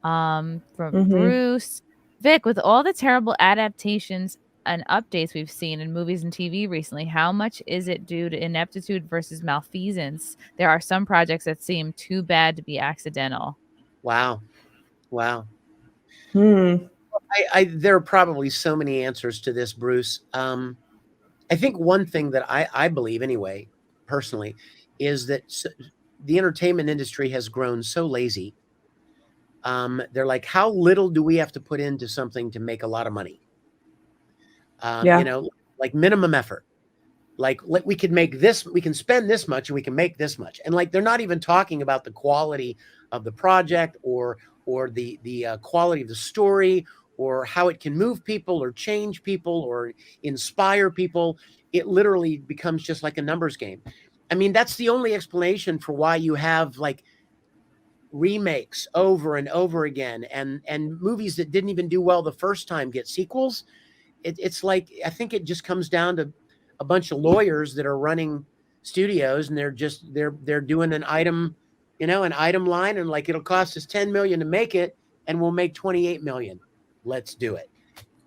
From Mm-hmm. Bruce. Vic, with all the terrible adaptations and updates we've seen in movies and TV recently, how much is it due to ineptitude versus malfeasance? There are some projects that seem too bad to be accidental. Wow. Wow. Hmm. There are probably so many answers to this, Bruce. I think one thing that I believe, anyway, personally, is that the entertainment industry has grown so lazy. They're like, how little do we have to put into something to make a lot of money? You Yeah. know, like minimum effort. Like we could make this, we can spend this much, and we can make this much. And like they're not even talking about the quality of the project or the quality of the story or how it can move people or change people or inspire people. It literally becomes just like a numbers game. I mean, that's the only explanation for why you have like remakes over and over again, and movies that didn't even do well the first time get sequels. It's like, I think it just comes down to a bunch of lawyers that are running studios, and they're doing an item, an item line, and like, it'll cost us 10 million to make it, and we'll make 28 million. Let's do it.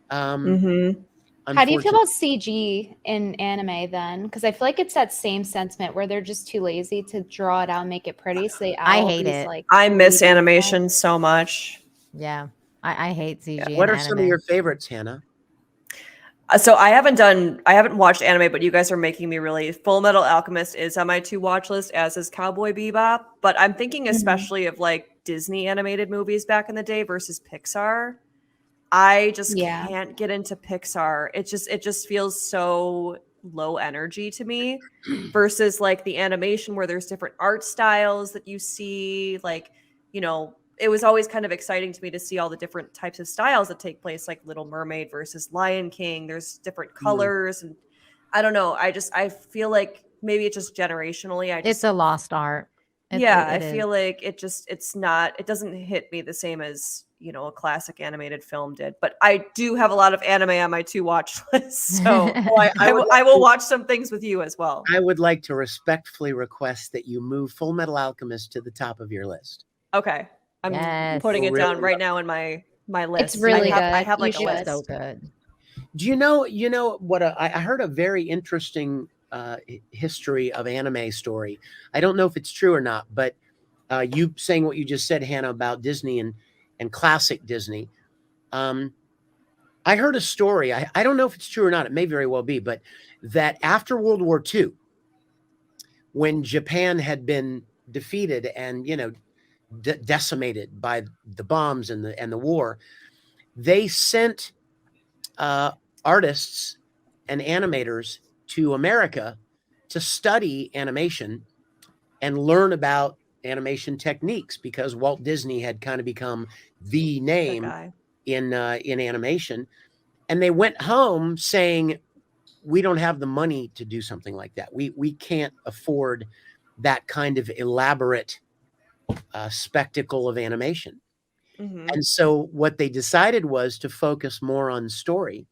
Mm-hmm. How do you feel Unfortunately, about CG in anime then? Because I feel like it's that same sentiment where they're just too lazy to draw it out and make it pretty. So they add I all hate these it. like I miss 3D animation effects. so much. Yeah. I hate CG in what are some of anime. your favorites, Hannah? So I haven't watched anime, but you guys are making me really. Full Metal Alchemist is on my to watch list, as is Cowboy Bebop. But I'm thinking especially of like Disney animated movies back in the day versus Pixar. I just Yeah. can't get into Pixar. It just feels so low energy to me versus like the animation where there's different art styles that you see. Like, it was always kind of exciting to me to see all the different types of styles that take place, like Little Mermaid versus Lion King. There's different colors, and I don't know. I feel like maybe it's just generationally. It's a lost art. I It feel is. like it doesn't hit me the same as, a classic animated film did. But I do have a lot of anime on my to watch list. So I will watch some things with you as well. I would like to respectfully request that you move Full Metal Alchemist to the top of your list. Okay. I'm Yes. putting it down Really right now in my list. It's really I good. have like You a should. list. So good. Do you know what? I heard a very interesting history of anime story. I don't know if it's true or not, but you saying what you just said, Hannah, about Disney and classic Disney. I heard a story. I don't know if it's true or not. It may very well be, but that after World War II, when Japan had been defeated and decimated by the bombs and the war, they sent artists and animators to America to study animation and learn about animation techniques, because Walt Disney had kind of become the name in animation, and they went home saying, "We don't have the money to do something like that. We can't afford that kind of elaborate spectacle of animation." Mm-hmm. And so what they decided was to focus more on story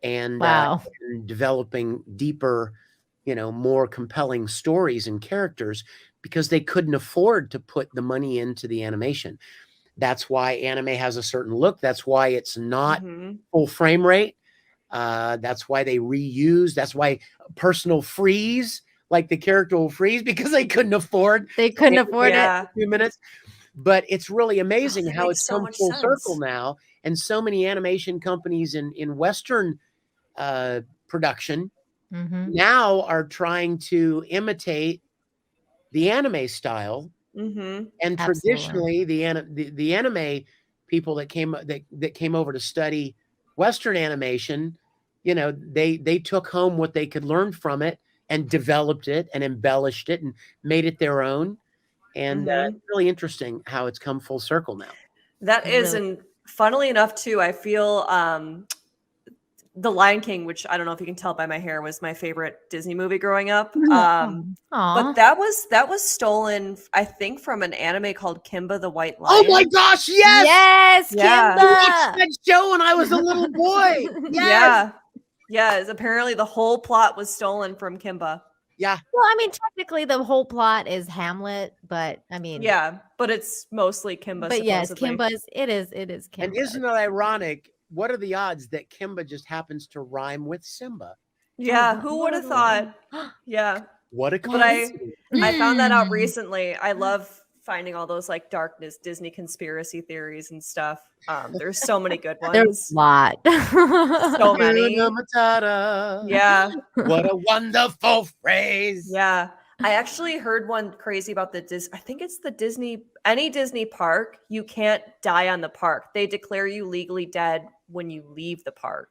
and Wow. and developing deeper, more compelling stories and characters, because they couldn't afford to put the money into the animation. That's why anime has a certain look. That's why it's not full frame rate. That's why they reuse. That's why personal freeze, like the character will freeze, because they couldn't afford. They couldn't afford it. A few minutes. But it's really amazing how it's so come much full sense. circle now, and so many animation companies in Western production now are trying to imitate the anime style. Mm-hmm. And traditionally, the anime people that came over to study Western animation, they took home what they could learn from it and developed it and embellished it and made it their own. And it's really interesting how it's come full circle now. That is, and funnily enough, too, I feel The Lion King, which I don't know if you can tell by my hair, was my favorite Disney movie growing up. But that was stolen, I think, from an anime called Kimba the White Lion. Oh my gosh, yes! Yes, Yeah. Kimba! I watched that show when I was a little boy. Yes! Yeah. Apparently the whole plot was stolen from Kimba. Yeah. Well, I mean, technically, the whole plot is Hamlet, but I mean, Yeah, but it's mostly Kimba. but yes, supposedly. Kimba's. It is Kimba. And isn't it ironic? What are the odds that Kimba just happens to rhyme with Simba? Yeah, Oh, who what would have a- thought? Yeah, What a but I coincidence. found that out Mm. recently. I love finding all those like darkness Disney conspiracy theories and stuff. There's so many good There's ones. a lot. So many. Hakuna Matata. Yeah, What a wonderful phrase. yeah. I actually heard one crazy about I think it's the any Disney park. You can't die on the park. They declare you legally dead when you leave the park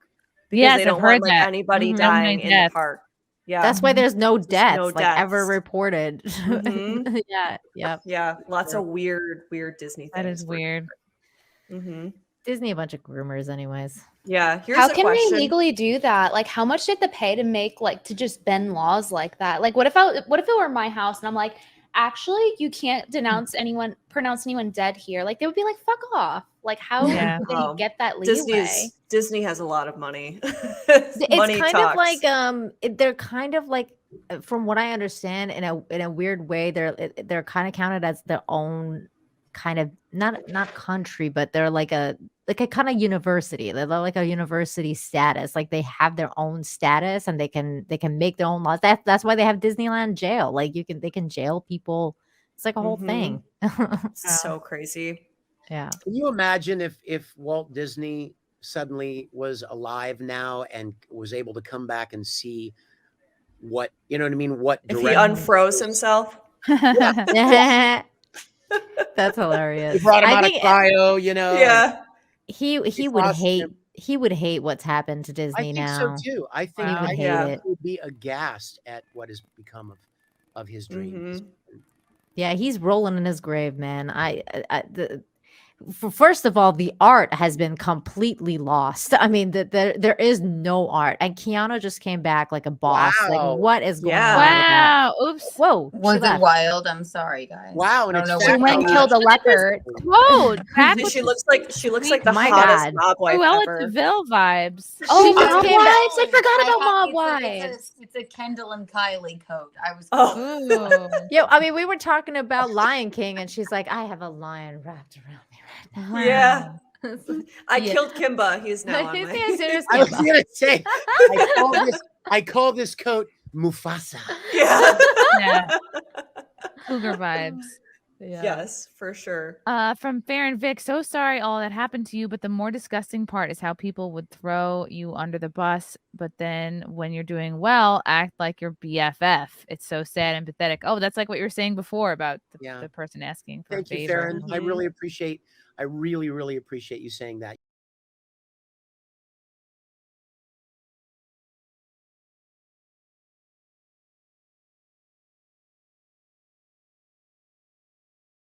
because Yes, they I've don't heard want like that. anybody Mhm. So many dying in the deaths. park. Yeah, That's why there's no Just deaths, no like ever deaths. reported. Mhm. Yeah, yep. Yeah, lots of weird Disney things. That is weird. Mm-hmm. Disney a bunch of groomers, anyways. Yeah, here's How a can question. we legally do that? Like, how much did they pay to make like to just bend laws like that? Like, what if it were my house and I'm like, actually, you can't pronounce anyone dead here? Like, they would be like, fuck off. Like, how Yeah. did they Oh, get that leeway? Disney has a lot of money. It's Money kind talks. of like they're kind of like, from what I understand, in a weird way, they're kind of counted as their own kind of not country, but they're like a kind of university. They're like a university status. Like they have their own status and they can make their own laws. That's why they have Disneyland jail. Like they can jail people. It's like a whole Mhm. thing. It's so crazy. Yeah. Can you imagine if Walt Disney suddenly was alive now and was able to come back and see what, you know what I mean? What If he direction- unfroze himself. That's hilarious. They brought him I out of think cryo, you know. Yeah. he would defrosted hate him. he would hate what's happened to I Disney think now. so too. I think Wow. He would I hate Yeah. it. he would be aghast at what has become of his dreams. Mhm. Yeah, he's rolling in his grave, man. First of all, the art has been completely lost. I mean, there is no art. And Keanu just came back like a boss. Wow. Like, what is going Yeah. on? with that? Wow. Oops. Whoa. Was she it left. wild? I'm sorry, guys. Wow, and I it's don't know fat She what went and now. killed a leopard. Whoa. Back with She looks like the My hottest God. mob wife Cruella ever. DeVille vibes. Oh, She Mob just came back. Wives? I forgot about Mob It's Wives. a Kendall and Kylie coat. I was Oh. Ooh. Yo, I mean, we were talking about Lion King, and she's like, I have a lion wrapped around me right now. Yeah. I Yeah. killed Kimba. He's now on He's my. being serious, I was Kimba. gonna say I call this coat Mufasa. Yeah. Yeah. Cougar vibes. Yeah. Yes, for sure. From Fair and Vic, so sorry all that happened to you, but the more disgusting part is how people would throw you under the bus, but then when you're doing well, act like your BFF. It's so sad and pathetic. Oh, that's like what you were saying before about Yeah. the person asking for Thank a you, favor. Farron. I Mhm. really appreciate you saying that.